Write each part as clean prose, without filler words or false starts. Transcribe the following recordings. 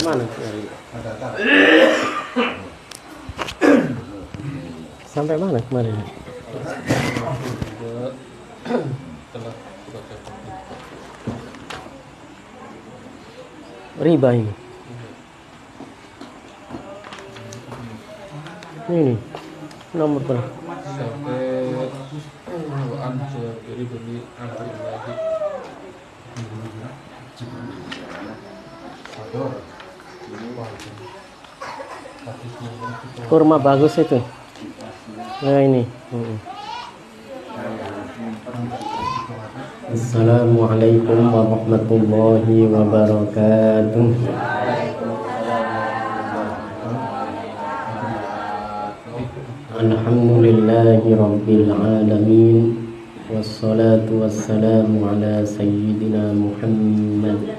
mana? Sampai mana kemarin? Riba ini. Ini nomor berapa? Sampai wa'an jadi beli angka lagi. Kurma bagus itu. Nah ini. Assalamualaikum warahmatullahi wabarakatuh. Alhamdulillahi rabbil alamin. Wassalatu wassalamu ala sayyidina Muhammad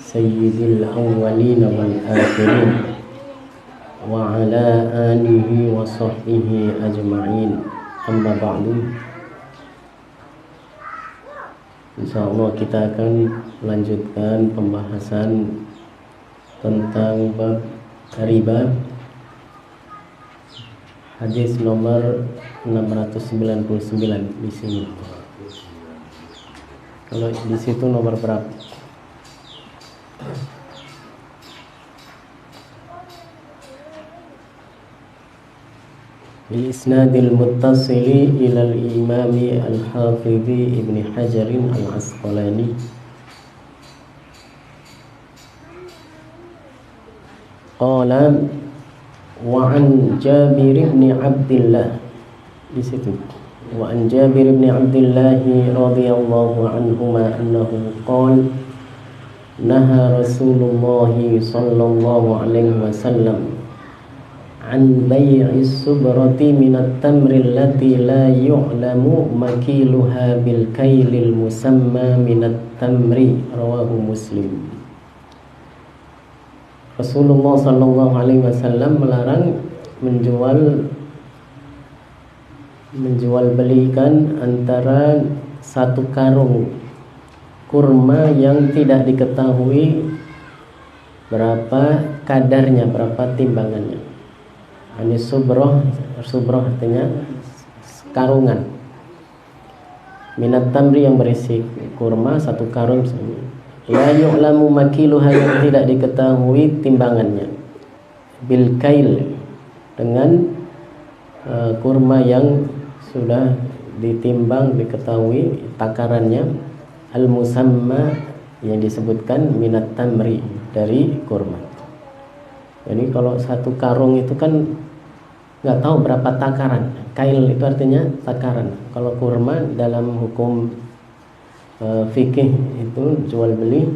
sayyidil awwalin wal akhirin wa ala alihi wa sahbihi ajma'in. Amma ba'du. Insyaallah kita akan melanjutkan pembahasan tentang bab riba. Hadis nomor 699 di sini. Kalau di situ nomor berapa? بإسناد المتصل إلى الإمام الحافظ ابن حجر العسقلاني قال وعن جابر بن عبد الله di situ وعن جابر بن عبد الله رضي الله عنهما أنه قال نهى رسول الله صلى الله عليه وسلم عن بيع السبرة من التمر التي لا يعلم مكيلها بالكيل المسمى من التمر رواه مسلم. Rasulullah sallallahu alaihi wasallam melarang menjual belikan antara satu karung kurma yang tidak diketahui berapa kadarnya, berapa timbangannya. Ini subroh artinya karungan. Minat tamri yang berisi kurma satu karung misalnya. La yu'lamu makiluha yang tidak diketahui timbangannya. Bil kail dengan kurma yang sudah ditimbang diketahui takarannya. Al musamma yang disebutkan minat tamri dari kurma. Jadi kalau satu karung itu kan nggak tahu berapa takaran. Kail itu artinya takaran. Kalau kurma dalam hukum fikih itu jual beli,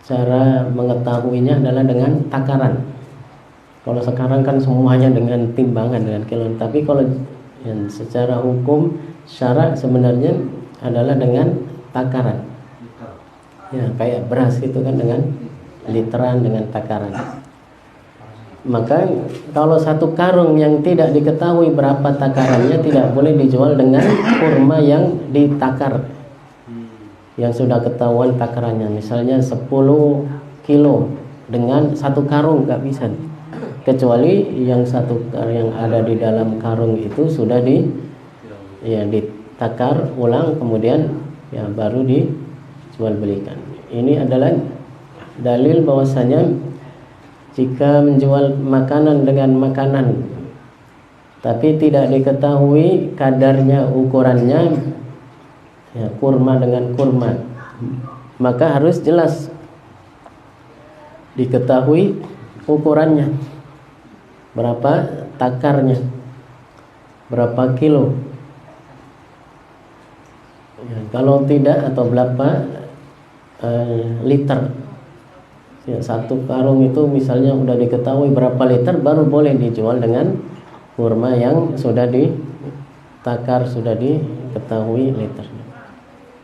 cara mengetahuinya adalah dengan takaran. Kalau sekarang kan semuanya dengan timbangan, dengan kilo. Tapi kalau yang secara hukum syara sebenarnya adalah dengan takaran. Ya kayak beras itu kan dengan literan, dengan takaran. Maka kalau satu karung yang tidak diketahui berapa takarannya tidak boleh dijual dengan kurma yang ditakar, yang sudah ketahuan takarannya. Misalnya 10 kilo dengan satu karung nggak bisa, kecuali yang yang ada di dalam karung itu sudah ditakar ulang kemudian ya baru dijual belikan. Ini adalah dalil bahwasanya jika menjual makanan dengan makanan tapi tidak diketahui kadarnya, ukurannya, ya, kurma dengan kurma, maka harus jelas diketahui ukurannya, berapa takarnya, berapa kilo. Ya, kalau tidak atau berapa liter. Ya, satu karung itu misalnya udah diketahui berapa liter, baru boleh dijual dengan kurma yang sudah ditakar, sudah diketahui liternya.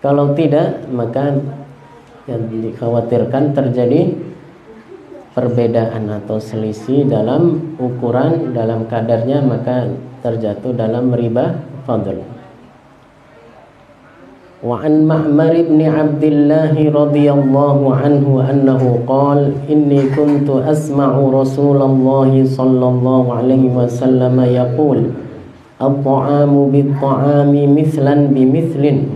Kalau tidak, maka yang dikhawatirkan terjadi perbedaan atau selisih dalam ukuran, dalam kadarnya, maka terjatuh dalam riba fadl. Wa an Ma'mar ibn Abdullah radhiyallahu anhu annahu qala inni kuntu asma'u Rasulullah sallallahu alaihi wasallam yaqul at-ta'amu bit-ta'ami mithlan bimithlin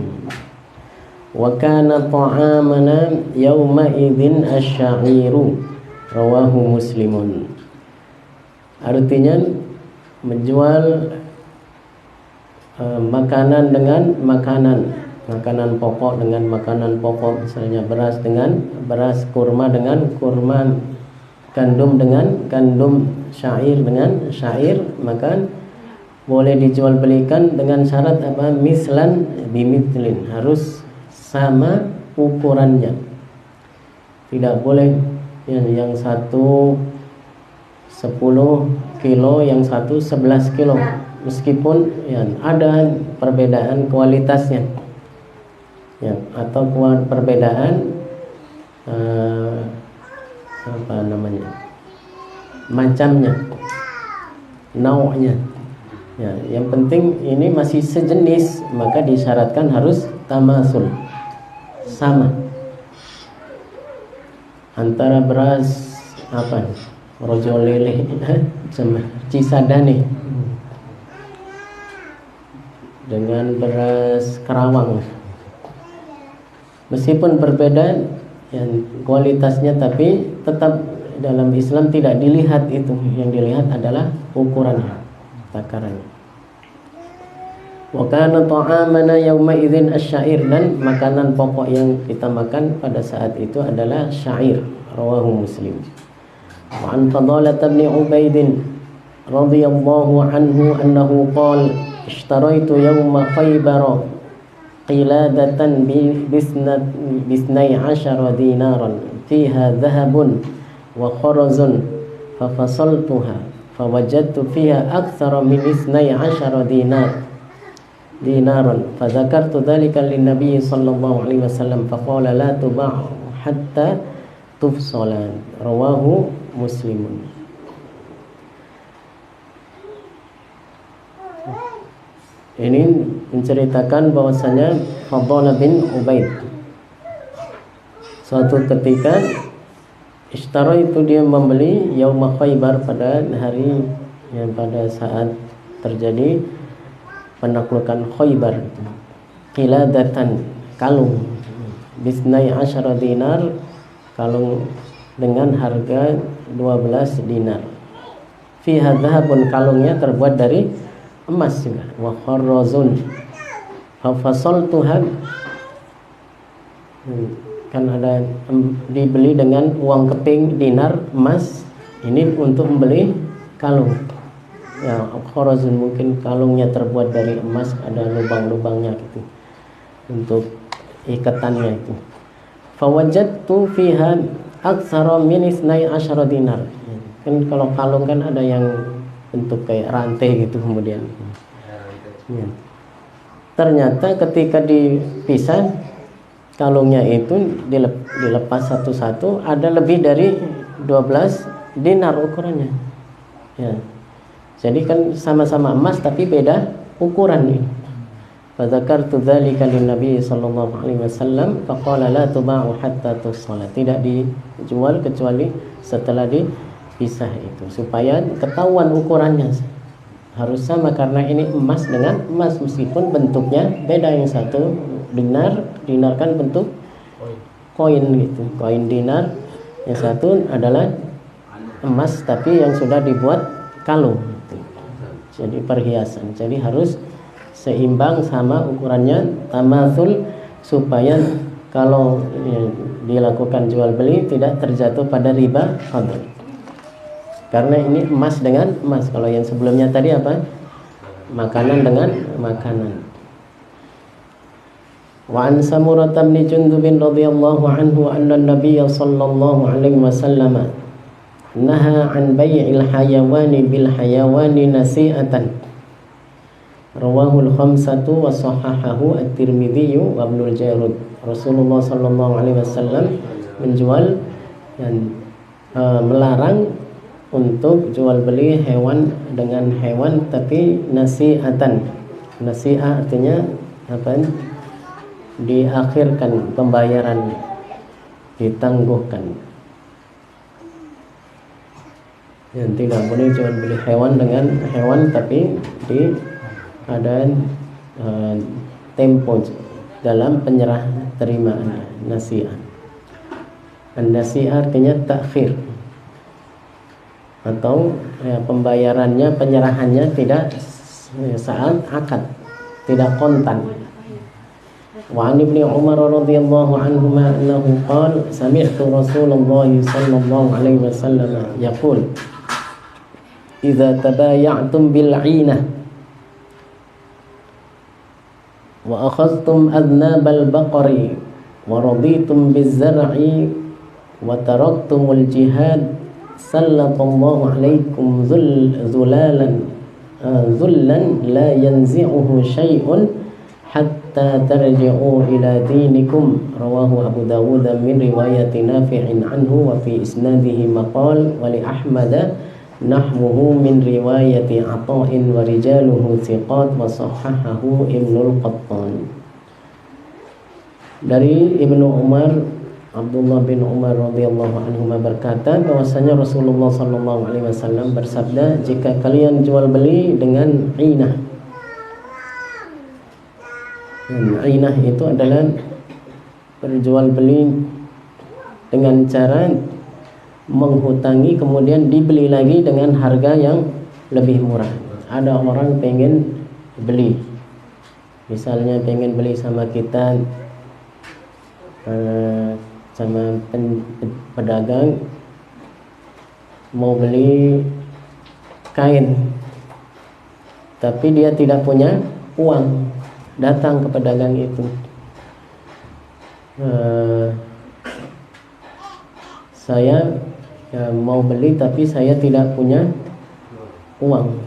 wa kana ta'amana yawma idzin asy-sya'iru rawahu Muslimun. Artinya menjual makanan dengan makanan pokok dengan makanan pokok, misalnya beras dengan beras, kurma dengan kurma, gandum dengan gandum, syair dengan syair, maka boleh dijual belikan dengan syarat apa? Mislan bimitlin, harus sama ukurannya. Tidak boleh yang satu 10 kilo, yang satu 11 kilo, meskipun ya, ada perbedaan kualitasnya ya, atau perbedaan apa namanya, macamnya, nau'nya ya. Yang penting ini masih sejenis, maka disyaratkan harus tamasul, sama antara beras apa, rojo lele sama cisadane dengan beras Kerawang, meskipun berbeda yang kualitasnya, tapi tetap dalam Islam tidak dilihat itu, yang dilihat adalah ukurannya, takarannya. Wa kana ta'amana yawma idzin asy-syair, dan makanan pokok yang kita makan pada saat itu adalah syair, rawahu Muslim. Wa an Fadalah bin Ubaid radhiyallahu anhu annahu qala ishtaraitu yawma Khaybar qiladatan bisnai asyara dinaran fiha dhahabun wa kharazun fafasaltuha fawajadtu fiha aktsara min isnai asyara dinaran fadzakartu dhalika lin-nabiy sallallahu alaihi wasallam faqala la tuba'u hatta tufsalan, rawahu Muslimun. Ini menceritakan bahwasanya Fadalah bin Ubaid suatu ketika ishtara itu dia membeli yauma Khaybar, pada hari yang pada saat terjadi penaklukan Khaybar, qiladatan, kalung, bisnai asyara dinar, kalung dengan harga 12 dinar, fiha dhahabun, kalungnya terbuat dari emas juga, wa kharrazun fafasaltuha, kan ada dibeli dengan uang keping dinar emas, ini untuk membeli kalung ya. Kharrazun mungkin kalungnya terbuat dari emas, ada lubang-lubangnya gitu untuk ikatannya itu. Fawajadtu fiha aktsara min isnai asyara dinar, kan kalau kalung kan ada yang bentuk kayak rantai gitu, kemudian ya. Ternyata ketika dipisah kalungnya itu dilepas satu-satu, ada lebih dari 12 dinar ukurannya ya. Jadi kan sama-sama emas tapi beda ukuran ini. Fadzakartu dzalika lin-nabi sallallahu alaihi wasallam faqala la tuba'u hatta tusalla, tidak dijual kecuali setelah dipisah itu, supaya ketahuan ukurannya harus sama, karena ini emas dengan emas meskipun bentuknya beda. Yang satu dinar kan bentuk koin gitu, koin dinar. Yang satu adalah emas tapi yang sudah dibuat kalung gitu. Jadi perhiasan, jadi harus seimbang sama ukurannya, tamatsul, supaya kalau dilakukan jual beli tidak terjatuh pada riba fadl. Karena ini emas dengan emas. Kalau yang sebelumnya tadi apa? Makanan dengan makanan. Wa an Samurah bin Jundub radhiyallahu anhu anna an-nabiy sallallahu alaihi wasallam naha an bai'il hayawani bil hayawani nasi'atan, rawahul khamsatu wa sahahahu at-Tirmidzi wa Ibnul Jarud. Rasulullah sallallahu alaihi wasallam menjual dan melarang untuk jual beli hewan dengan hewan, tapi nasi'atan. Nasi'ah artinya apa? diakhirkan pembayaran, ditangguhkan. Yang tidak boleh jual beli hewan dengan hewan, tapi di keadaan tempo dalam penyerah terimaan nasi'ah. Nasi'ah artinya takhir, atau pembayarannya, penyerahannya tidak saat akad, tidak kontan. Wa an Ibnu Umar radhiyallahu anhuma annahu qala sami'tu Rasulullah sallallahu alaihi wasallam yaqul idza tabaya'tum bil 'inah wa akhadhtum adnabal baqari wa raditum biz zar'i wa taraktumul jihad sallallahu alaikum zullan la yanzi'uhu syai'un hatta tarji'u ila dinikum. Rawahu Abu Dawud min riwayati Nafi'in anhu wa fi isnadihi maqal wa li Ahmad nahmuhu min riwayati Ata'in wa rijaluhu thiqat wa sahhahahu Ibnul Qattan. Dari Ibnu Umar, Abdullah bin Umar radhiyallahu anhu berkata bahwasanya Rasulullah sallallahu alaihi wasallam bersabda, jika kalian jual beli dengan inah. Dan inah itu adalah berjual beli dengan cara menghutangi kemudian dibeli lagi dengan harga yang lebih murah. Ada orang pengen beli, misalnya pengen beli sama kita, sama pedagang mau beli kain, tapi dia tidak punya uang. Datang ke pedagang itu, saya mau beli tapi saya tidak punya uang,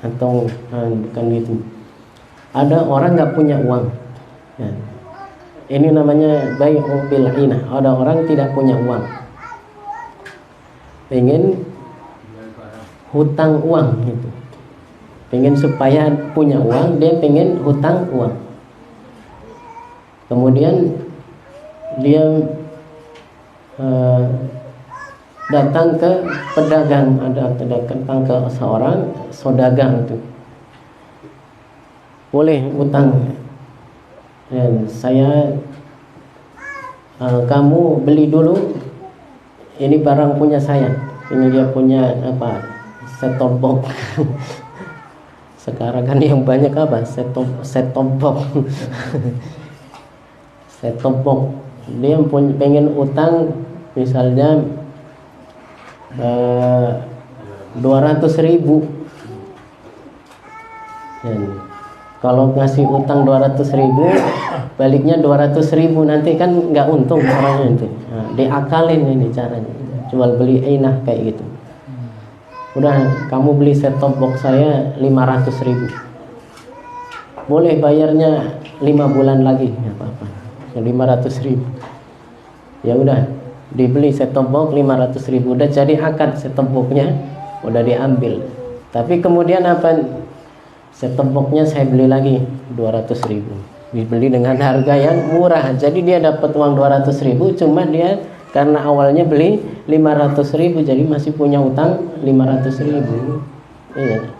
atau bukan gitu. Ada orang nggak punya uang, ya. Ini namanya bai'u bil 'inah. Ada orang tidak punya uang, pengen hutang uang gitu. Pengen supaya punya uang, dia pengen hutang uang. Kemudian dia datang ke pedagang, datang ke seorang saudagar itu, boleh utang, dan saya kamu beli dulu, ini barang punya saya. Ini dia punya apa, set-top box. Sekarang kan yang banyak apa, set-top box. Set-top box. Dia pengen utang misalnya 200.000. Dan kalau ngasih utang 200.000, baliknya 200.000, nanti kan nggak untung orangnya itu. Nah, diakalin ini caranya, jual beli inah kayak gitu. Udah, kamu beli set-top box saya 500.000, boleh bayarnya 5 bulan lagi, nggak apa-apa, 500.000. Ya udah, dibeli set-top box 500.000, udah jadi akad set-top boxnya, udah diambil. Tapi kemudian apa, set-top boxnya saya beli lagi 200.000, dibeli dengan harga yang murah. Jadi dia dapat uang 200.000, cuma dia karena awalnya beli 500.000, jadi masih punya utang 500.000. Iya.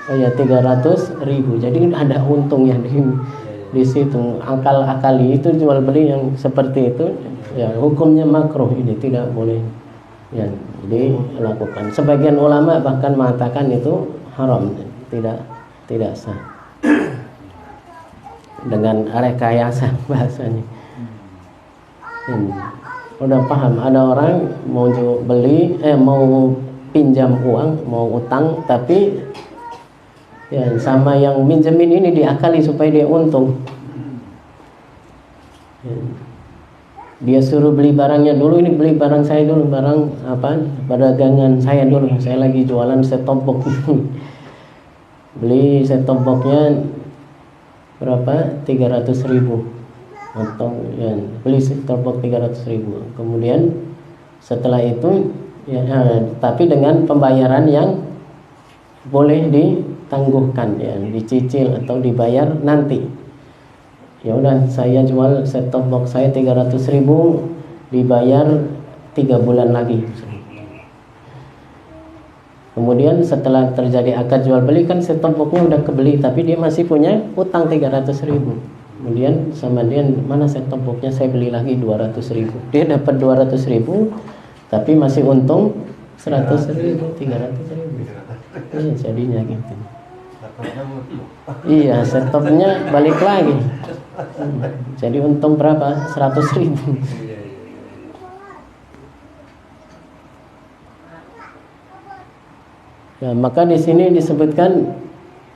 Oh ya, 300.000. Jadi ada untungnya di situ. Akal-akali itu jual beli yang seperti itu, ya hukumnya makruh, ini tidak boleh ya dilakukan. Sebagian ulama bahkan mengatakan itu haram, tidak sah. Dengan rekayasa bahasanya. Udah paham, ada orang mau beli, mau pinjam uang, mau utang, tapi ya sama yang minjemin ini diakali supaya dia untung. Ya. Dia suruh beli barangnya dulu, ini beli barang saya dulu, barang apa, perdagangan saya dulu, saya lagi jualan set-top box. Beli set-top boxnya berapa? 300.000. Atau ya, beli set-top box 300.000. Kemudian setelah itu ya, tapi dengan pembayaran yang boleh ditangguhkan, ya, dicicil atau dibayar nanti. Ya udah, saya jual set top box saya 300.000, dibayar 3 bulan lagi. Kemudian setelah terjadi akad jual beli, kan set top boxnya udah kebeli, tapi dia masih punya utang 300.000. Kemudian sama dia, mana set top boxnya, saya beli lagi 200.000. Dia dapat 200.000, tapi masih untung 100.000, 300.000. Iya, jadinya gitu. Iya, set topnya balik lagi. Jadi untung berapa? 100.000. Ya, maka di sini disebutkan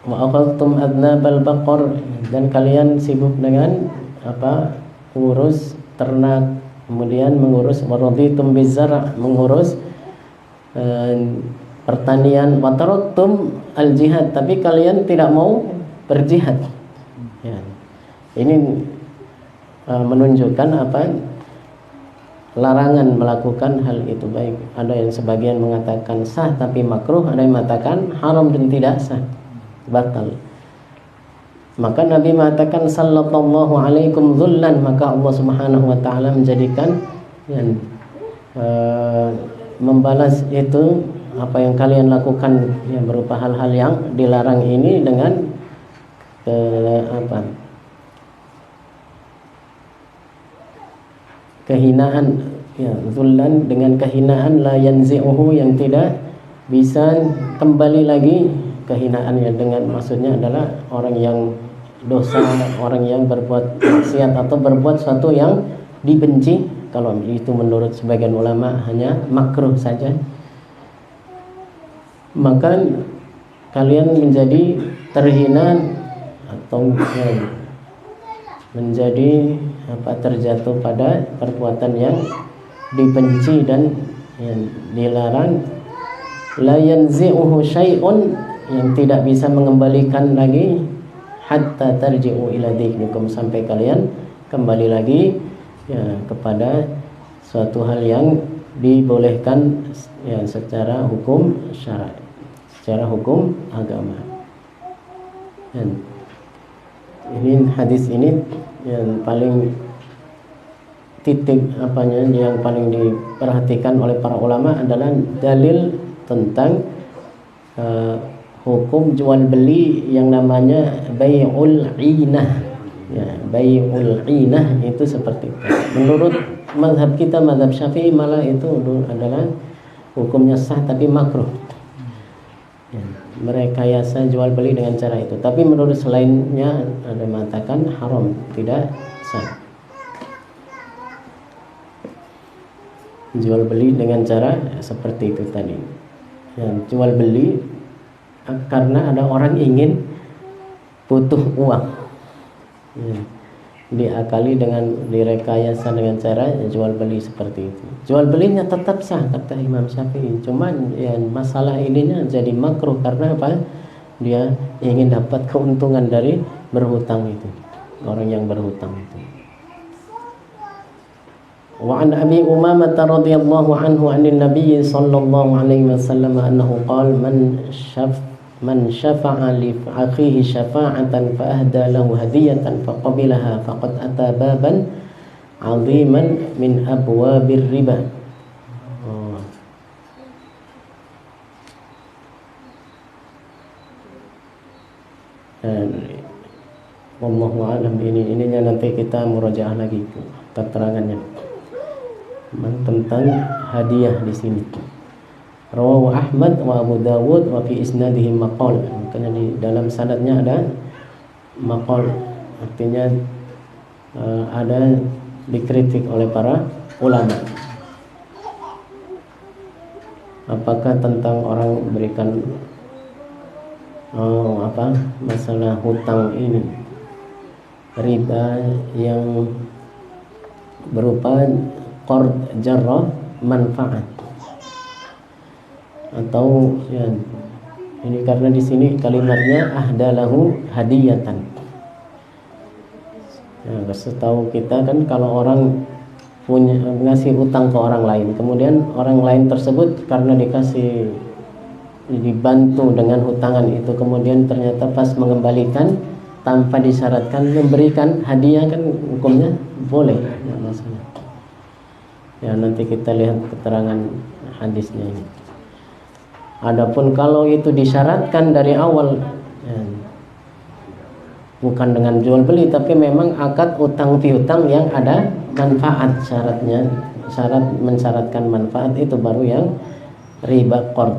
wa aqaltum adnabal baqar, dan kalian sibuk dengan apa? Mengurus ternak, kemudian mengurus waraditum bizar', mengurus pertanian, wa taraktum al jihad, tapi kalian tidak mau berjihad. Ya. Ini menunjukkan apa? Larangan melakukan hal itu. Baik, ada yang sebagian mengatakan sah tapi makruh, ada yang mengatakan haram dan tidak sah, batal. Maka Nabi mengatakan sallallahu alaikum dhullan, maka Allah Subhanahu wa taala menjadikan yang membalas itu apa yang kalian lakukan, yang berupa hal-hal yang dilarang ini dengan kehinaan, ya, zullan, dengan kehinaan, la yanzi'uhu, yang tidak bisa kembali lagi kehinaannya. Dengan maksudnya adalah orang yang dosa, orang yang berbuat maksiat atau berbuat sesuatu yang dibenci. Kalau itu menurut sebagian ulama hanya makruh saja, maka kalian menjadi terhina atau menjadi terjatuh pada perbuatan yang dibenci dan yang dilarang. La yanzi'uhu syai'un, yang tidak bisa mengembalikan lagi, hatta tarji'u ila dinikum, sampai kalian kembali lagi, ya, kepada suatu hal yang dibolehkan, ya, secara hukum syara', secara hukum agama. Dan ini hadis ini yang paling titik yang paling diperhatikan oleh para ulama adalah dalil tentang hukum jual beli yang namanya bai'ul inah. Ya, bai'ul inah itu seperti itu. Menurut mazhab kita, mazhab Syafi'i, malah itu adalah hukumnya sah tapi makruh. Ya, merekayasa jual beli dengan cara itu. Tapi menurut selainnya ada mengatakan haram, tidak sah. Jual beli dengan cara seperti itu tadi. Ya, jual beli karena ada orang ingin butuh uang. Ya, diakali dengan direkayasa dengan cara jual beli seperti itu. Jual belinya tetap sah kata Imam Syafi'i, cuman ya masalah ininya jadi makruh karena apa? Dia ingin dapat keuntungan dari berhutang itu, orang yang berhutang itu. Wa an Abi Umamah radhiyallahu anhu 'anil Nabiy sallallahu alaihi wasallam annahu qala man syafa'a li akhihi syafa'atan fa ahda lahu hadiyatan faqabilaha faqad ata baban 'aziman min abwabir riba. Wallahu a'lam. Ininya nanti kita murajaah lagi keterangannya tentang hadiah di sini. Rawahu Ahmad wa Abu Dawud wa fi isnadihi maqal. Karena di dalam sanadnya ada maqal, artinya ada dikritik oleh para ulama. Apakah tentang orang berikan masalah hutang ini, riba yang berupa qard jarrah manfaat, atau ya, ini karena di sini kalimatnya ahdalahu hadiyatan. Ya, setahu kita kan kalau orang ngasih utang ke orang lain, kemudian orang lain tersebut karena dikasih dibantu dengan hutangan itu, kemudian ternyata pas mengembalikan tanpa disyaratkan memberikan hadiah, kan hukumnya boleh, nggak masalah. Ya, nanti kita lihat keterangan hadisnya ini. Adapun kalau itu disyaratkan dari awal, ya, bukan dengan jual beli, tapi memang akad utang piutang yang ada manfaat syaratnya, syarat mensyaratkan manfaat, itu baru yang riba qard.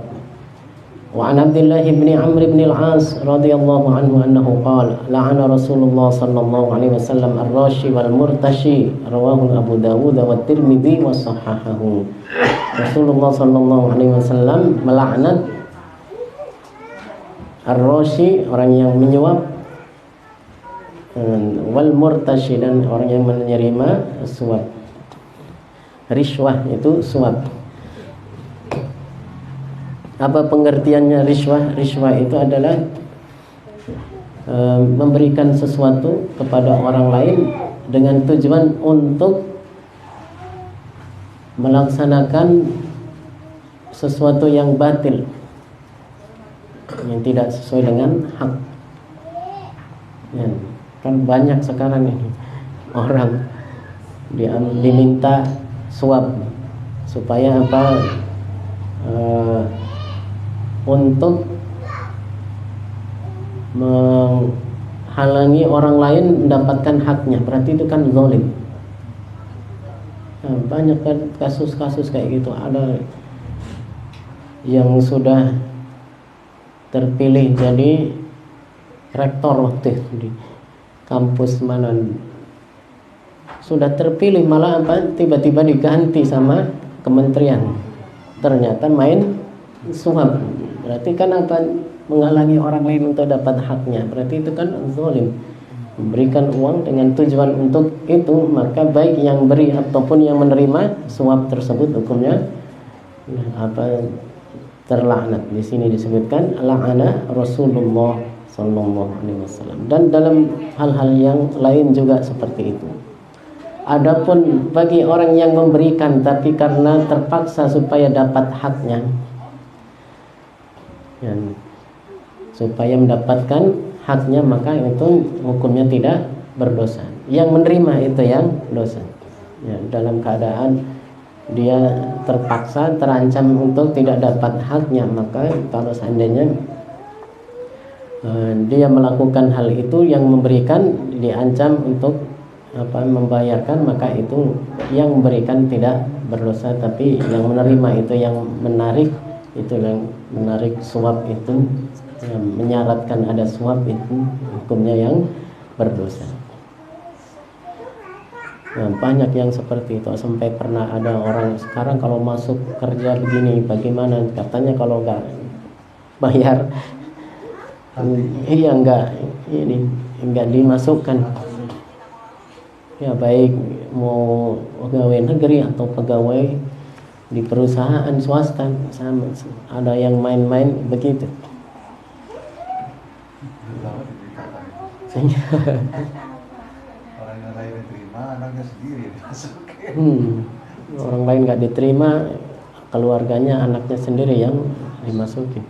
Wa an Abdullah bin Amr bin al-As radhiyallahu anhu annahu qala la'ana Rasulullah sallallahu alaihi wasallam ar-rashi wal murtashi, rawahu Abu Dawud wa Tirmidzi wa sahahahu. Rasulullah sallallahu alaihi wasallam melaknat ar-rashi, orang yang menyuap, wal murtashi, dan orang yang menerima suap. Rishwah itu suap. Apa pengertiannya rishwah? Rishwah itu adalah memberikan sesuatu kepada orang lain dengan tujuan untuk melaksanakan sesuatu yang batil, yang tidak sesuai dengan hak. Ya, kan banyak sekarang ini orang diminta suap supaya apa? Untuk menghalangi orang lain mendapatkan haknya, berarti itu kan zalim. Nah, banyak kan kasus-kasus kayak gitu. Ada yang sudah terpilih jadi rektor waktu itu di kampus mana, sudah terpilih malah apa, tiba-tiba diganti sama kementerian, ternyata main suap. Berarti kan apa, menghalangi orang lain untuk dapat haknya, berarti itu kan zalim. Memberikan uang dengan tujuan untuk itu, maka baik yang beri ataupun yang menerima suap tersebut hukumnya apa, terlaknat. Di sini disebutkan la'ana Rasulullah sallallahu alaihi wasallam, dan dalam hal-hal yang lain juga seperti itu. Adapun bagi orang yang memberikan tapi karena terpaksa supaya dapat haknya, ya, supaya mendapatkan haknya, maka itu hukumnya tidak berdosa. Yang menerima itu yang dosa. Ya, dalam keadaan dia terpaksa, terancam untuk tidak dapat haknya, maka kalau seandainya dia melakukan hal itu, yang memberikan diancam untuk apa, membayarkan, maka itu yang memberikan tidak berdosa, tapi yang menerima itu, yang menarik itu, yang menarik suap itu, yang menyaratkan ada suap itu hukumnya yang berdosa. Nah, banyak yang seperti itu. Sampai pernah ada orang sekarang kalau masuk kerja begini, bagaimana, katanya kalau nggak bayar, iya nggak dimasukkan. Ya, baik mau pegawai negeri atau pegawai di perusahaan swasta, sama ada yang main-main begitu. Orang yang lain diterima, anaknya sendiri dimasukin. Orang lain nggak diterima, keluarganya, anaknya sendiri yang dimasukin.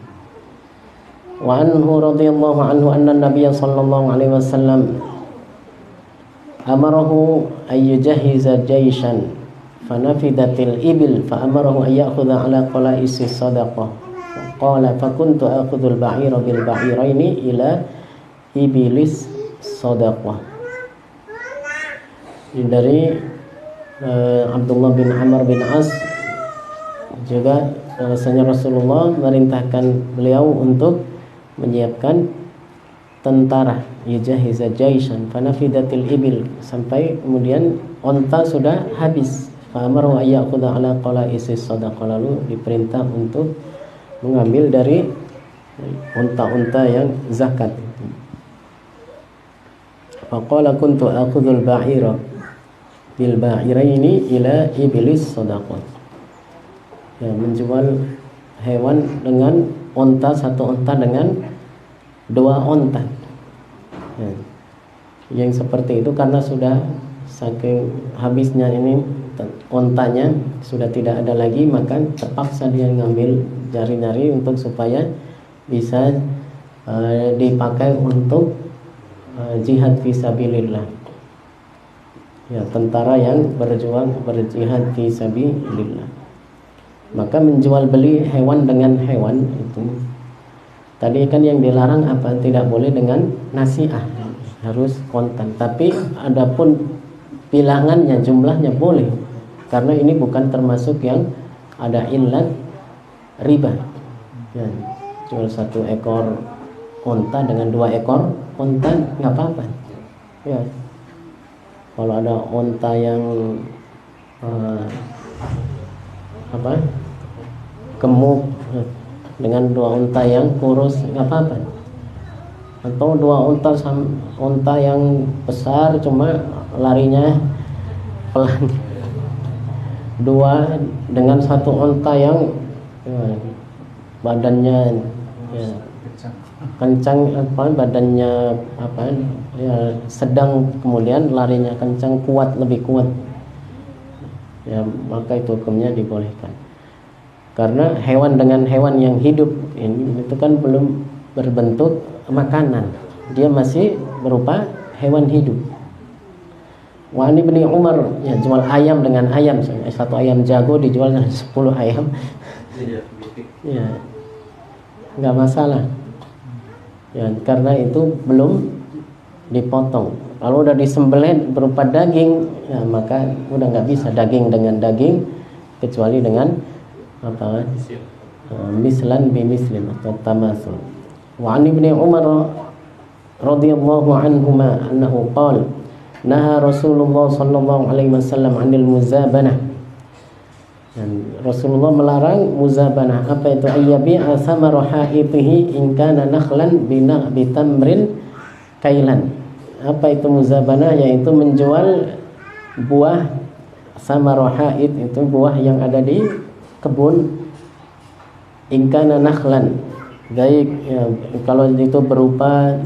Wa anhu radhiyallahu anhu anna Nabiy sallallahu alaihi wasallam amarahu ay yujahiza jaishan fanafidatil ibil fa amarahu ay ya'khudha ala qala'isi sadaqah qala fa kuntu akhudhul ba'ira bil ba'iraini ila ibilis sadaqah. Dari Abdullah bin Amr bin As juga bahwasanya Rasulullah merintahkan beliau untuk menyiapkan tentara, yujahiza jaishan fanafidatil ibil, sampai kemudian onta sudah habis. Fa amaru ayyakudha ala qala'isi sadaqah, lalu diperintah untuk mengambil dari unta-unta yang zakat. Faqala kuntu akhudhul ba'ira bil ba'iraini ila ibilis sadaqah. Ya, menjual hewan dengan onta, satu onta dengan dua onta. Ya, yang seperti itu karena sudah saking habisnya ini ontanya, sudah tidak ada lagi, maka terpaksa dia ngambil jari-jari untuk supaya bisa dipakai untuk jihad fisabilillah. Ya, tentara yang berjihad fisabilillah. Maka menjual beli hewan dengan hewan itu tadi kan yang dilarang apa? Tidak boleh dengan nasi'ah, harus kontan. Tapi adapun bilangannya, jumlahnya boleh, karena ini bukan termasuk yang ada illat riba. Ya, jual 1 ekor unta dengan 2 ekor unta nggak apa-apa. Ya, kalau ada unta yang gemuk dengan 2 unta yang kurus nggak apa-apa, atau 2 unta yang besar cuma larinya pelan, 2 dengan 1 unta yang badannya kencang, badannya sedang, kemudian larinya kencang, lebih kuat, ya maka itu hukumnya dibolehkan. Karena hewan dengan hewan yang hidup ini itu kan belum berbentuk makanan, dia masih berupa hewan hidup. Wa ani bin Umar, ya jual ayam dengan ayam, 1 ayam jago dijual dengan 10 ayam. Ya, nggak masalah. Ya, karena itu belum dipotong. Kalau udah disembelih berupa daging, ya maka udah nggak bisa daging dengan daging, kecuali dengan mislan bi mislin atau tamasul. Wa an ibni Umar radhiyallahu anhuma annahu qala naha Rasulullah sallallahu alaihi wasallam 'anil muzabanah. Dan Rasulullah melarang muzabanah. Apa itu? Ayyabi'a samara haitihi in kana nakhlan bi tamrin kailan. Apa itu muzabanah? Yaitu menjual buah samara hait, itu buah yang ada di kebun, in kana nakhlan, baik ya, kalau itu berupa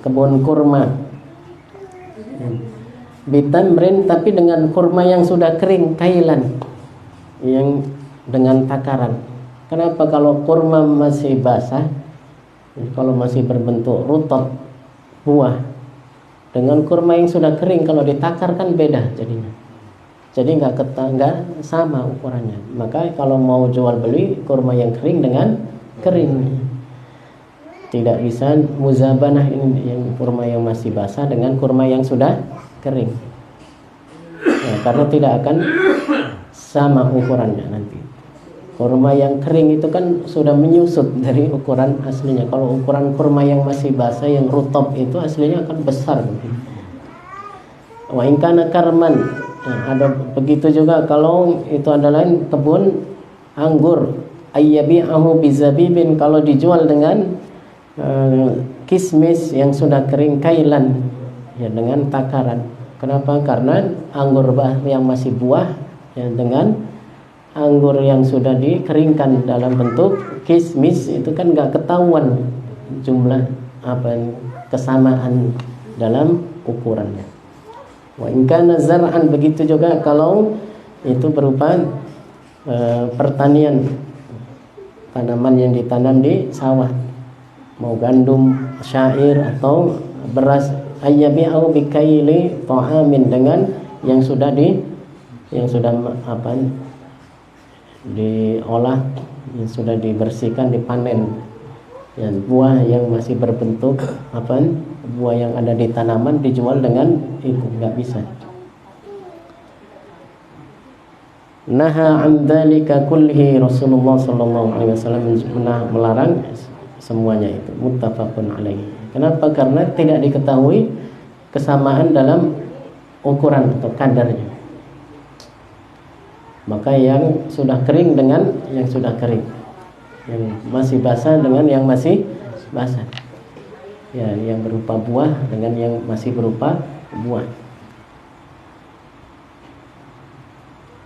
kebun kurma, bitamrin, tapi dengan kurma yang sudah kering, kailan, yang dengan takaran. Kenapa? Kalau kurma masih basah, kalau masih berbentuk rutab buah, dengan kurma yang sudah kering kalau ditakar kan beda jadinya. Jadi nggak sama ukurannya. Maka kalau mau jual beli kurma yang kering dengan kering, tidak bisa muzabanah ini yang kurma yang masih basah dengan kurma yang sudah kering. Ya, karena tidak akan sama ukurannya nanti. Kurma yang kering itu kan sudah menyusut dari ukuran aslinya. Kalau ukuran kurma yang masih basah yang rutab itu aslinya akan besar. Wa in kana karman, ada begitu juga kalau itu adalah kebun anggur, ayyabi'ahu bizabibin, kalau dijual dengan kismis yang sudah kering, kailan, ya dengan takaran. Kenapa? Karena anggur yang masih buah ya, dengan anggur yang sudah dikeringkan dalam bentuk kismis itu kan nggak ketahuan jumlah kesamaan dalam ukurannya. Wa in kana zar'an, begitu juga kalau itu berupa pertanian, tanaman yang ditanam di sawah, mau gandum, syair atau beras, ayyabi'u bikaili ta'amin, dengan yang sudah diolah, yang sudah dibersihkan, dipanen. Ya, buah yang masih berbentuk buah yang ada di tanaman dijual dengan itu nggak bisa. Naha an dzalika kullihi, Rasulullah sallallahu alaihi wasallam melarang semuanya itu, muttafaqun alaihi. Kenapa? Karena tidak diketahui kesamaan dalam ukuran atau kadarnya. Maka yang sudah kering dengan yang sudah kering, yang masih basah dengan yang masih basah, ya, yang berupa buah dengan yang masih berupa buah.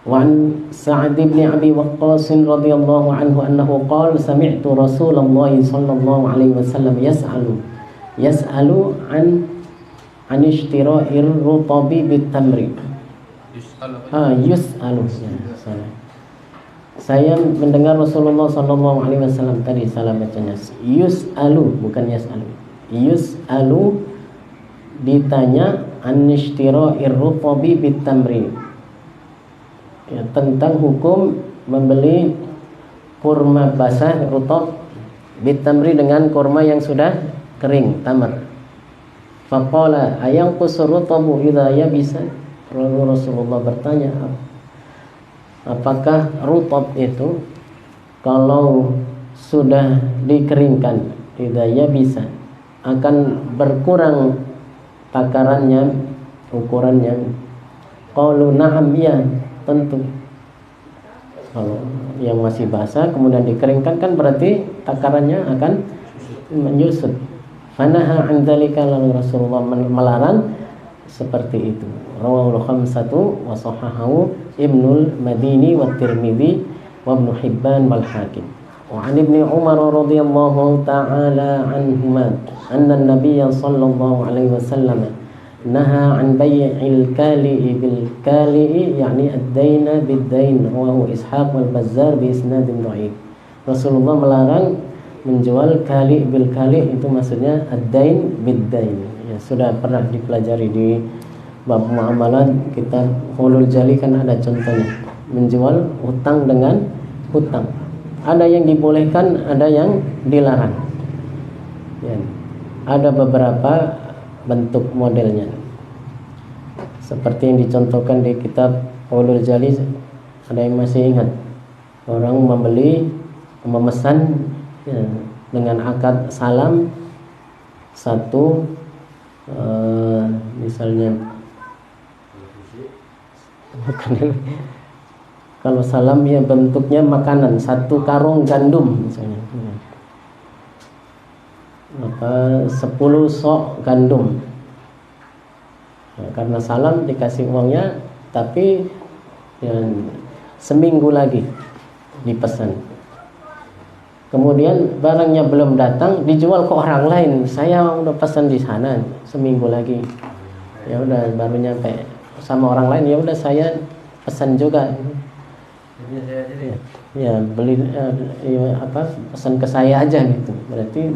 Wa an Sa'd bin Abi Waqqas radhiyallahu anhu annahu qala sami'tu Rasulullah sallallahu alaihi wasallam yas'alu an ishtira'ir rutabi bit tamri. Yus'alu. saya mendengar Rasulullah sallallahu alaihi wasallam tadi salah bacanya yus'alu bukan yas'alu. Yus'alu ditanya anishtira'i rutabi bitamri. Ya, tentang hukum membeli kurma basah rutab bitamri dengan kurma yang sudah kering tamar. Faqala ayang qusrutabu idza yabisa. Rasulullah bertanya, apakah rutab itu kalau sudah dikeringkan idza yabisa akan berkurang takarannya, ukurannya? Qalu na'am, ya tentu. Kalau yang masih basah kemudian dikeringkan kan berarti takarannya akan menyusut. Fanaha an dzalika, lalu Rasulullah melarang seperti itu. Rawahul khamsatu wa sahahahu Ibnul Madini wa Tirmidzi wa Ibnu Hibban wal Hakim. Wa an Ibnu Umar radhiyallahu ta'ala anhuma anna an-nabiy sallallahu alaihi wasallam naha an bai'il kali'i bil kali'i yani ad-daina bid-dain. Rawahu Ishaq wal Bazzar bi isnadin dhaif. Rasulullah melarang menjual kali bil kali, itu maksudnya ad-dain bid-dain. Ya, sudah pernah dipelajari di bab muamalat kitab Hulul Jali kan ada contohnya menjual hutang dengan hutang. Ada yang dibolehkan, ada yang dilarang. Ya, ada beberapa bentuk modelnya. Seperti yang dicontohkan di kitab Hulul Jali, ada yang masih ingat? Orang memesan ya, dengan akad salam satu, misalnya kalau salam ya bentuknya makanan, satu karung gandum misalnya, apa 10 sok gandum. Nah, karena salam dikasih uangnya, tapi ya, seminggu lagi dipesan. Kemudian barangnya belum datang, dijual ke orang lain. Saya udah pesan di sana seminggu lagi. Ya udah baru nyampe sama orang lain, ya udah saya pesan juga. Ya beli pesan ke saya aja gitu. Berarti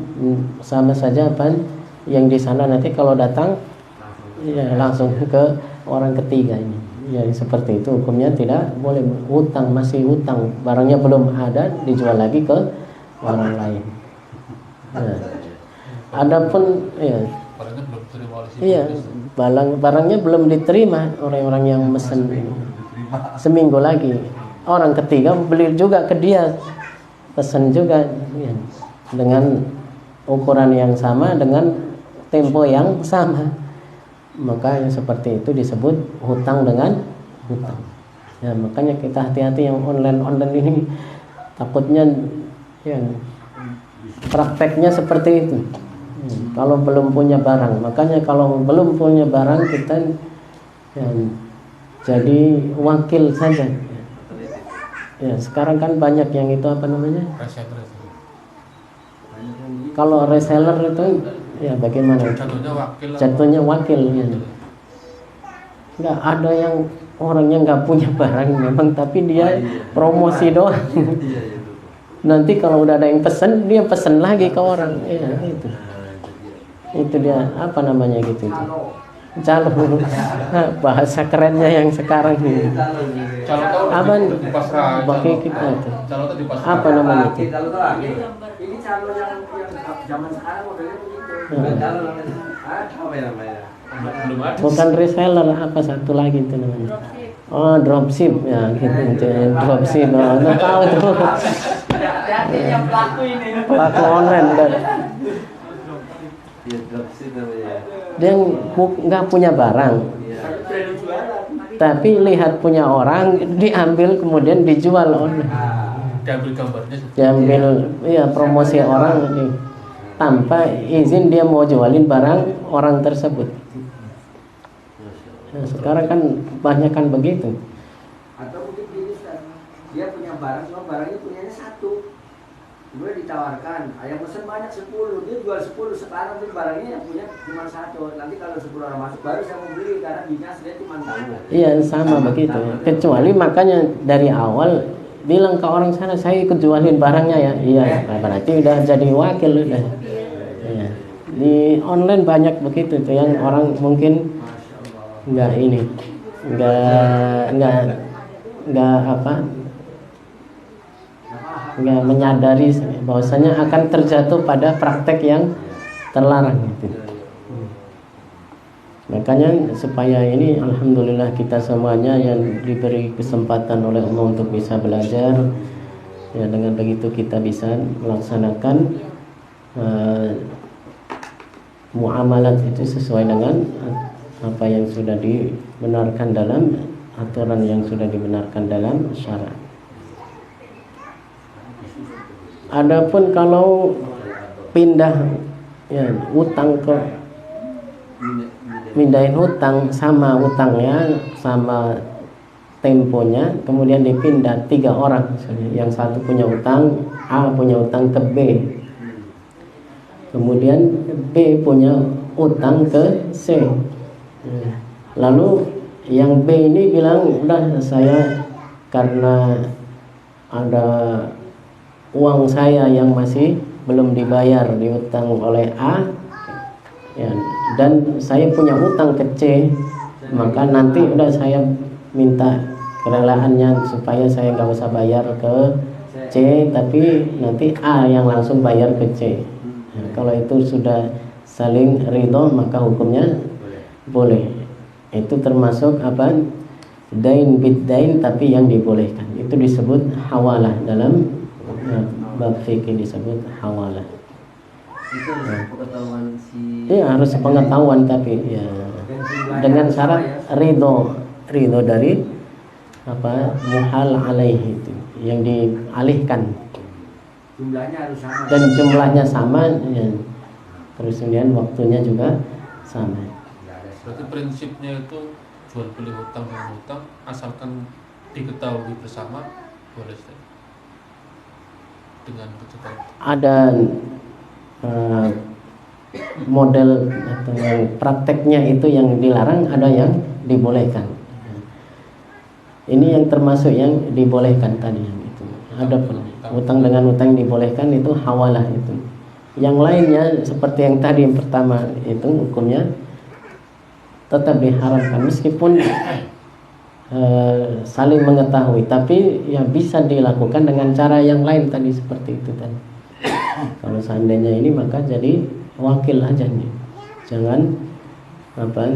sama saja apa yang di sana nanti kalau datang ya langsung ke orang ketiga ini. Ya seperti itu hukumnya, tidak boleh. Hutang masih hutang, barangnya belum ada dijual lagi ke orang lain. Nah, adapun ya barangnya belum diterima oleh si iya, barangnya belum diterima orang-orang yang mesen seminggu lagi. Orang ketiga beli juga ke dia, pesan juga ya, dengan ukuran yang sama, dengan tempo yang sama. Maka yang seperti itu disebut hutang dengan hutang. Ya, makanya kita hati-hati yang online ini, takutnya ya, prakteknya seperti itu. Kalau belum punya barang, makanya kalau belum punya barang kita ya, jadi wakil saja. Ya, sekarang kan banyak yang itu apa namanya? reseller. Kalau reseller itu ya bagaimana? Jatuhnya wakil ya. Nggak ada yang orangnya nggak punya barang memang, tapi dia promosi doang. Nanti kalau udah ada yang pesen, dia pesen lagi ke orang. Ya, itu dia apa namanya gitu itu. Calo. Bahasa kerennya yang sekarang ini. Apa di pasar bagi kita itu? di pasar. Apa namanya itu? Ini calo yang zaman sekarang modelnya begitu. Calo apa ya namanya? Belum ada. Bukan reseller, apa satu lagi itu namanya? Oh, dropship ya gitu. Dropship. Oh, nggak tahu tuh. Hati-hati yang pelaku ini. Pelaku online dan Iya, dropship namanya. dia nggak punya barang, tapi lihat punya orang, diambil kemudian dijual online. Diambil gambarnya. Diambil ya promosi orang ini, tanpa izin dia mau jualin barang orang tersebut. Nah, sekarang kan banyak kan begitu. Atau mungkin gini, dia punya barang, cuma barangnya punyanya satu. Kemudian ditawarkan, yang pesen banyak 10, dia jual 10 sekarang, tapi barangnya yang punya cuma satu. Nanti kalau 10 orang masuk baru saya mau beli, karena dinas dia cuma tahu. Iya sama begitu. Kecuali makanya dari awal bilang ke orang sana, saya ikut jualin barangnya ya. Iya, nah, berarti udah jadi wakil udah. Ya. Di online banyak begitu tuh yang orang mungkin nggak ini, nggak apa, nggak menyadari bahwasanya akan terjatuh pada praktek yang terlarang gitu. Makanya supaya ini alhamdulillah kita semuanya yang diberi kesempatan oleh Allah untuk bisa belajar, ya dengan begitu kita bisa melaksanakan muamalat itu sesuai dengan apa yang sudah dibenarkan dalam aturan yang sudah dibenarkan dalam syara. Adapun kalau pindah ya utang ke mindahin hutang sama utangnya sama temponya, kemudian dipindah 3 orang misalnya. Yang satu punya utang, A punya utang ke B, kemudian B punya utang ke C. Lalu yang B ini bilang, udah saya karena ada uang saya yang masih belum dibayar diutang oleh A ya, dan saya punya utang ke C, maka nanti udah saya minta kerelaannya supaya saya nggak usah bayar ke C, tapi nanti A yang langsung bayar ke C. Nah, kalau itu sudah saling ridho maka hukumnya boleh. Itu termasuk apa? Dain bid-dain, tapi yang dibolehkan. Itu disebut hawalah dalam bab fikih, disebut hawalah. Itu harus pengetahuan si. Iya, harus pengetahuan, tapi ya dengan syarat ridho dari apa muhal alaihi itu yang dialihkan. Jumlahnya harus sama. Dan jumlahnya sama ya. Terus kemudian waktunya juga sama. Berarti prinsipnya itu jual beli hutang dengan hutang asalkan diketahui bersama boleh Ustaz. Dengan ketahuan. Ada model atau yang prakteknya itu yang dilarang, ada yang dibolehkan. Ini yang termasuk yang dibolehkan tadi itu. Ada utang dengan utang dibolehkan, itu hawalah itu. Yang lainnya seperti yang tadi yang pertama itu hukumnya tetap diharamkan meskipun saling mengetahui, tapi ya bisa dilakukan dengan cara yang lain tadi seperti itu tadi. Kalau seandainya ini maka jadi wakil aja nih. Jangan apa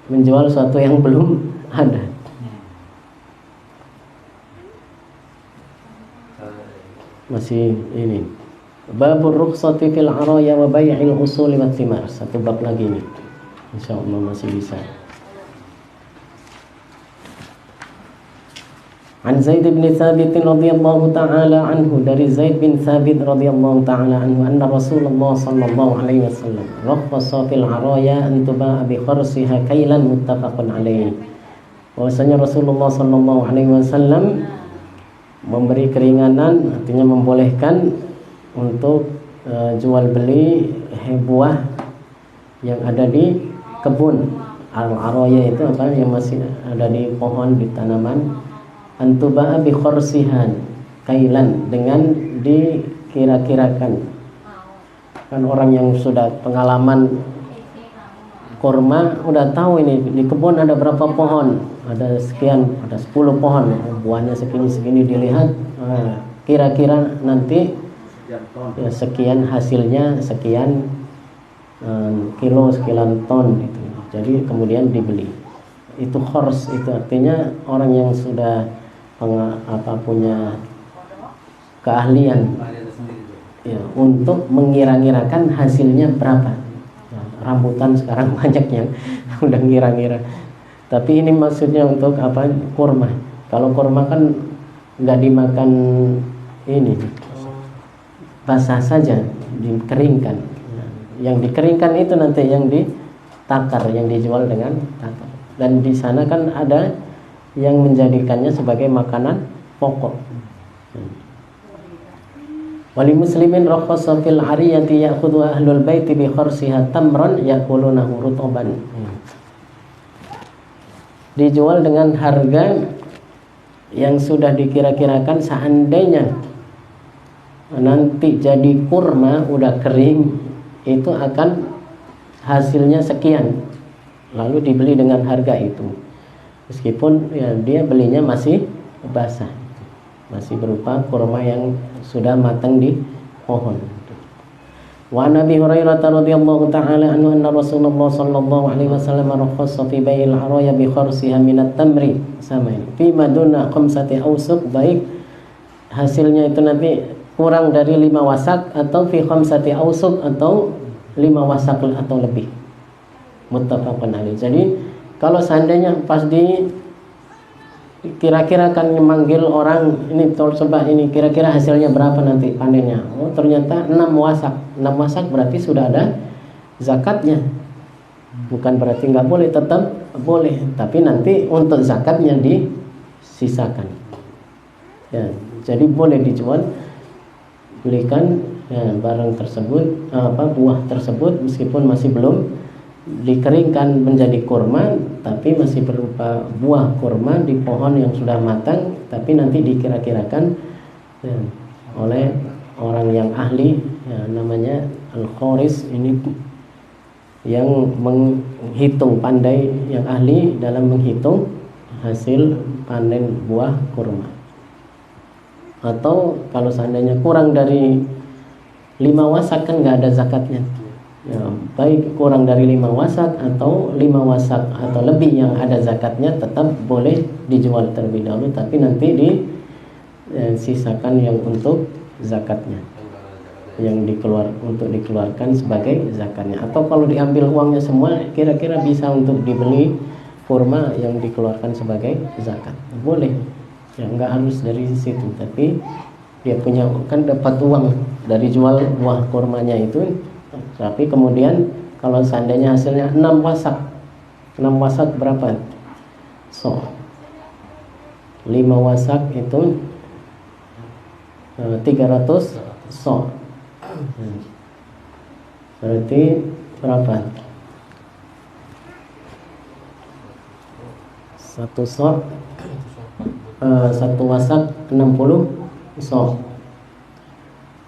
menjual sesuatu yang belum ada. Masih ini. Babur rukhsati fil araya wa bai'il usuli wat thimar. Satu bab lagi nih. Insyaallah masih bisa. An Zaid bin Thabit radhiyallahu ta'ala anhu, dari Zaid bin Thabit radhiyallahu ta'ala anhu, anna Rasulullah sallallahu alaihi wasallam rakhasa fil araya an tuba'a bi kharsiha kailan, muttafaqun alaihi. Bahwasanya Rasulullah sallallahu alaihi wasallam memberi keringanan, artinya membolehkan untuk jual beli buah yang ada di kebun. Al-araya itu apa, yang masih ada di pohon, di tanaman. Antuba'a bi kharsihan kailan, dengan dikira-kirakan. Kan orang yang sudah pengalaman kurma udah tahu ini di kebun ada berapa pohon, ada sekian, ada 10 pohon, buahnya segini-segini dilihat, kira-kira nanti ya sekian hasilnya, sekian kilo, sekian ton gitu. Jadi kemudian dibeli. Itu khors, itu artinya orang yang sudah punya keahlian ya, untuk mengira-ngirakan hasilnya berapa. Ya, rambutan sekarang banyak yang udah ngira-ngira. Tapi ini maksudnya untuk apa? Kurma. Kalau kurma kan nggak dimakan ini, basah saja, dikeringkan. Yang dikeringkan itu nanti yang ditakar, yang dijual dengan takar. Dan di sana kan ada yang menjadikannya sebagai makanan pokok. Wali muslimin rakhasa fil ariyati ya'khudhu ahlul baiti bi kharsiha tamran ya'kulunahu rutban. Dijual dengan harga yang sudah dikira-kirakan seandainya nanti jadi kurma udah kering itu akan hasilnya sekian, lalu dibeli dengan harga itu meskipun ya, dia belinya masih basah, masih berupa kurma yang sudah matang di pohon. Wa Nabi Hurairah radhiyallahu taala anhu anna Rasulullah sallallahu alaihi wasallam rakhasa fi bai'il araya bi kharsiha min at-tamri sama ini fi maduna khamsati awsuq, baik hasilnya itu nanti kurang dari 5 wasak atau fi khamsati awsuq atau 5 wasak atau lebih. Muttafaqun alaih. Jadi kalau seandainya pas di kira-kira akan memanggil orang ini coba ini kira-kira hasilnya berapa nanti panennya, oh ternyata 6 wasak. 6 wasak berarti sudah ada zakatnya, bukan berarti nggak boleh, tetap boleh, tapi nanti untuk zakatnya disisakan ya. Jadi boleh dijual, belikan ya, barang tersebut buah tersebut meskipun masih belum dikeringkan menjadi kurma, tapi masih berupa buah kurma di pohon yang sudah matang, tapi nanti dikira-kirakan ya, oleh orang yang ahli ya, namanya al-khoris, ini yang menghitung, pandai, yang ahli dalam menghitung hasil panen buah kurma. Atau kalau seandainya kurang dari 5 wasak kan nggak ada zakatnya ya, baik kurang dari 5 wasak atau 5 wasak atau lebih yang ada zakatnya, tetap boleh dijual terlebih dahulu, tapi nanti disisakan yang untuk zakatnya, yang untuk dikeluarkan sebagai zakatnya. Atau kalau diambil uangnya semua kira-kira bisa untuk dibeli kurma yang dikeluarkan sebagai zakat, boleh ya, nggak harus dari situ, tapi dia punya kan dapat uang dari jual buah kurmanya itu. Tapi kemudian kalau seandainya hasilnya 6 wasak, 6 wasak berapa? 5 wasak itu 300 so. Berarti berapa? 1 so, 1 wasak 60 so.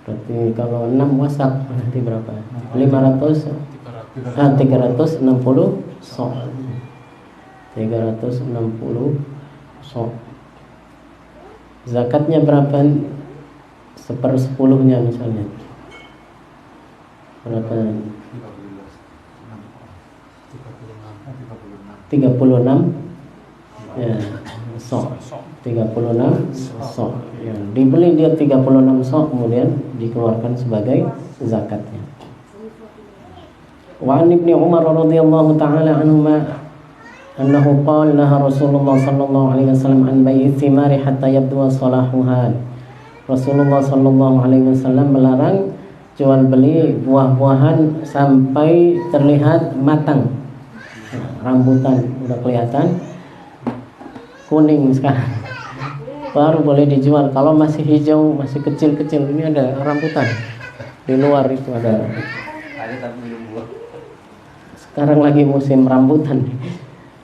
Berarti kalau 6 wasak nanti berapa? 360 so. 360 so. Zakatnya berapa? 1/10-nya misalnya. Berapa? 36 ya, so. 36 so ya, dibeli dia 36 so, kemudian dikeluarkan sebagai zakatnya. Wa an Ibnu Umar radhiyallahu taala anhuma annahu qala naha Rasulullah sallallahu alaihi wasallam an bai'i thimari hatta yabdu salahuha. Rasulullah sallallahu alaihi wasallam melarang jual beli buah-buahan sampai terlihat matang. Rambutan udah kelihatan kuning sekarang, baru boleh dijual. Kalau masih hijau, masih kecil-kecil, ini ada rambutan di luar itu ada tapi belum buah. sekarang lagi musim rambutan,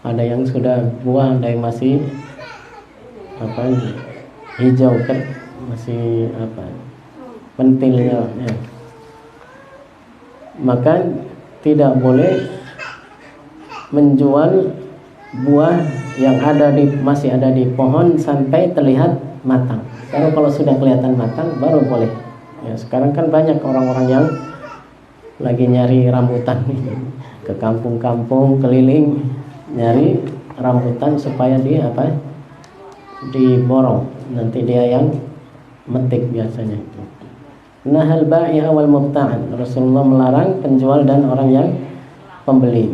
ada yang sudah buah, ada yang masih hijau kan, masih pentilnya ya. Maka tidak boleh menjual buah yang masih ada di pohon sampai terlihat matang. Kalau sudah kelihatan matang baru boleh. Ya, sekarang kan banyak orang-orang yang lagi nyari rambutan ke kampung-kampung keliling nyari rambutan supaya diborong. Nanti dia yang metik biasanya itu. Nahal bai'a wal mubta'an. Rasulullah melarang penjual dan orang yang pembeli,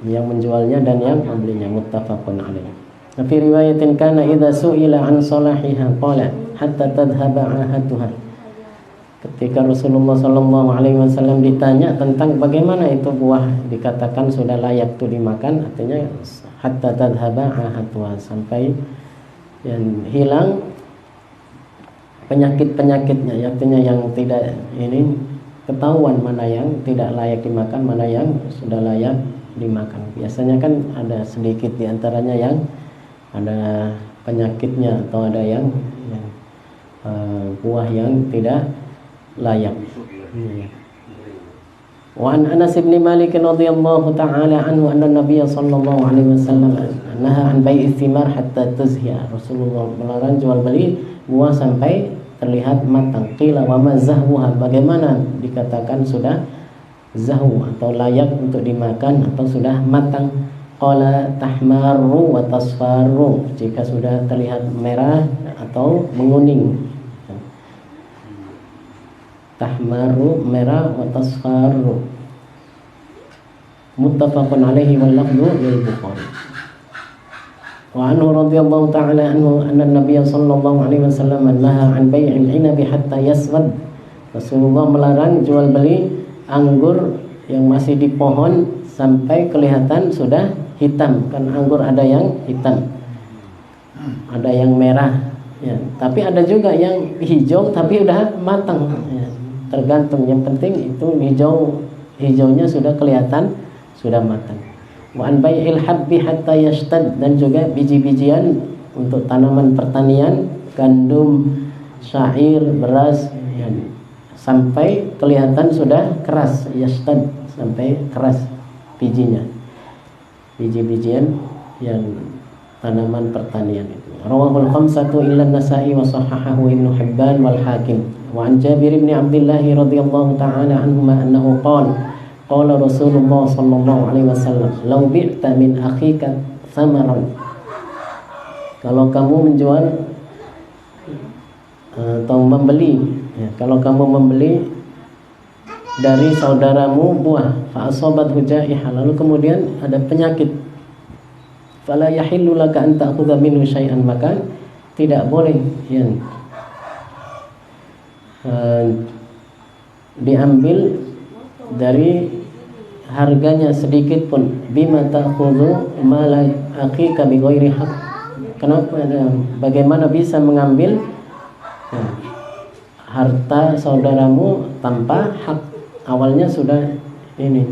yang menjualnya dan yang membelinya. Muttafaqun alaih. Fi riwayatin kana idza su'ila an salahiha qala hatta tadhhaba ahatuha. Ketika Rasulullah sallallahu alaihi wasallam ditanya tentang bagaimana itu buah dikatakan sudah layak tuh dimakan, artinya hatta tadhhaba ahatuha, sampai yang hilang penyakit-penyakitnya, artinya yang tidak ini ketahuan mana yang tidak layak dimakan, mana yang sudah layak dimakan. Biasanya kan ada sedikit diantaranya yang ada penyakitnya atau ada yang buah yang tidak layak. Wa an Anas bin Malik radhiyallahu ta'ala anhu anna Nabiy sallallahu alaihi wasallam naha an bai'i thimar hatta tuzhiya. Rasulullah melarang jual beli buah sampai terlihat matang. Qila wa ma zahwuha, bagaimana dikatakan sudah zahwu atau layak untuk dimakan atau sudah matang? Qala tahmaru wa tasfaru, jika sudah terlihat merah atau menguning. Tahmaru merah wa tasfaru. Muttafaqun alaihi wal lafdhu lil Bukhari. Wa anhu radhiyallahu ta'ala anhu anna Nabiy sallallahu alaihi wasallam naha an bai'il 'inabi hatta yaswad. Rasulullah melarang jual beli anggur yang masih di pohon sampai kelihatan sudah hitam. Kan anggur ada yang hitam, ada yang merah ya, tapi ada juga yang hijau tapi udah matang ya. Tergantung, yang penting itu hijaunya sudah kelihatan sudah matang. Wa an bai'il habbi hatta yashtad, dan juga biji-bijian untuk tanaman pertanian, gandum, syair, beras ya, sampai kelihatan sudah keras, yashtad, sampai keras bijinya, biji-bijian yang tanaman pertanian itu. Rawahul khamsatu illa an-Nasa'i wa sahahahu Ibnu Hibban wal Hakim. Wa an Jabir bin Abdullah radhiyallahu ta'ala anhuma annahu qala Rasulullah sallallahu alaihi wasallam law bi'ta min akhika thamaran, kalau kamu menjual atau membeli ya, kalau kamu membeli dari saudaramu buah, fa asabat hujaiha, lalu kemudian ada penyakit, fala yahillu laka an ta'khudha minhu syai'an, maka tidak boleh ya, diambil dari harganya sedikit pun. Bima ta'khudhu ma la akhika bi ghairi haq, kenapa bagaimana bisa mengambil ya, harta saudaramu tanpa hak? Awalnya sudah ini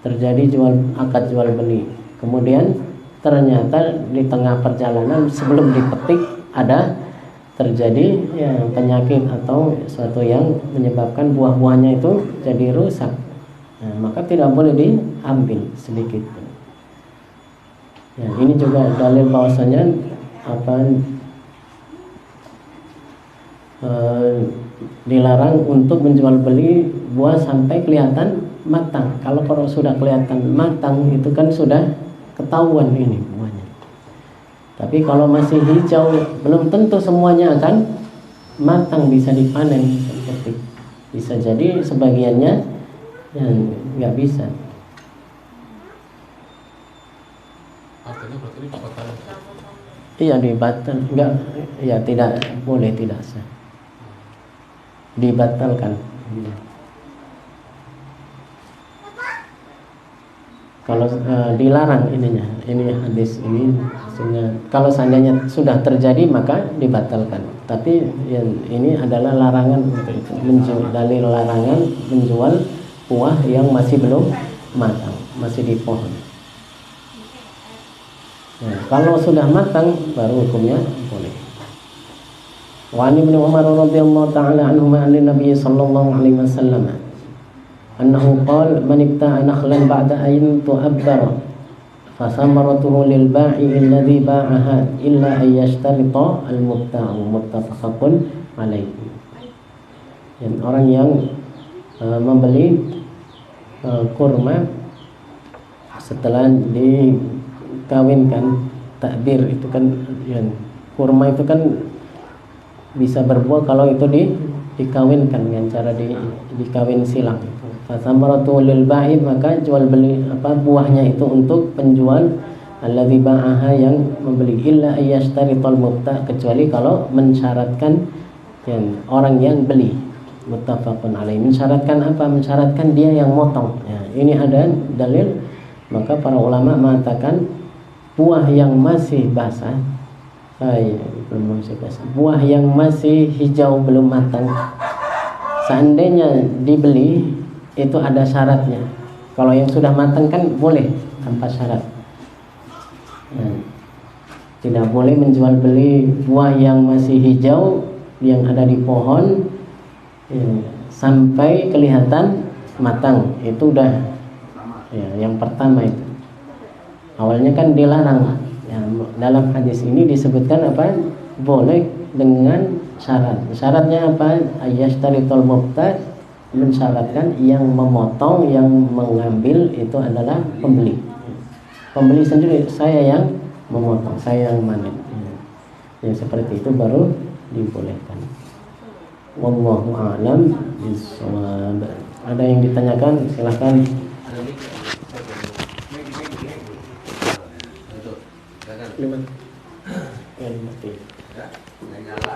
terjadi akad jual beli, kemudian ternyata di tengah perjalanan sebelum dipetik ada terjadi ya, penyakit atau sesuatu yang menyebabkan buah-buahnya itu jadi rusak. Nah, maka tidak boleh diambil sedikit pun. Ya, ini juga dalil bahwasanya dilarang untuk menjual beli buah sampai kelihatan matang. Kalau sudah kelihatan matang itu kan sudah ketahuan ini buahnya. Tapi kalau masih hijau, belum tentu semuanya akan matang, bisa dipanen seperti. Bisa jadi sebagiannya yang nggak bisa. Artinya berarti ini pembatalan. Iya, dibatal, enggak, ya tidak boleh, tidak sah. Dibatalkan. Kalau dilarang ininya, ini hadis ini maksudnya kalau seandainya sudah terjadi maka dibatalkan. Tapi yang ini adalah larangan untuk itu, dalil larangan menjual buah yang masih belum matang, masih di pohon. Nah, kalau sudah matang baru hukumnya boleh. Wa an Ibnu Umar radhiyallahu ta'ala anhuma an Nabi sallallahu alaihi wasallam annahu qala man ibta'a nakhlan ba'da an tu'abbara fa samaratuhu lil ba'i alladhi ba'aha illa ay yashtarita al mubta'u, muttafaqun alaihi. Dan orang yang membeli kurma setelah dikawinkan, takbir itu kan ya, kurma itu kan bisa berbuah kalau itu dikawinkan dengan cara dikawin silang. Fasamaratu lil ba'i, maka jual beli buahnya itu untuk penjual, alladzi ba'aha yang membeli, illa ayyashtarital mubta', kecuali kalau mensyaratkan yang orang yang beli. Muttafaqun alaih. Mensyaratkan apa? Mensyaratkan dia yang motong. Ya, ini ada dalil. Maka para ulama mengatakan buah yang masih basah, buah yang masih hijau belum matang, seandainya dibeli itu ada syaratnya. Kalau yang sudah matang kan boleh tanpa syarat. Nah, Tidak boleh menjual beli buah yang masih hijau yang ada di pohon ya, sampai kelihatan matang. Itu udah ya, yang pertama itu. Awalnya kan dilarang. Ya, dalam hadis ini disebutkan apa? Boleh dengan syarat. Syaratnya apa? Ayashtaritul mubtad, mensyaratkan yang memotong, yang mengambil itu adalah pembeli. Pembeli sendiri, saya yang memotong, saya yang manen. Yang seperti itu baru dibolehkan. Wallahu a'lam bishawab. Ada yang ditanyakan? Silahkan. Untuk, silakan. 5. Ya, 5. Ya, nggak nyala.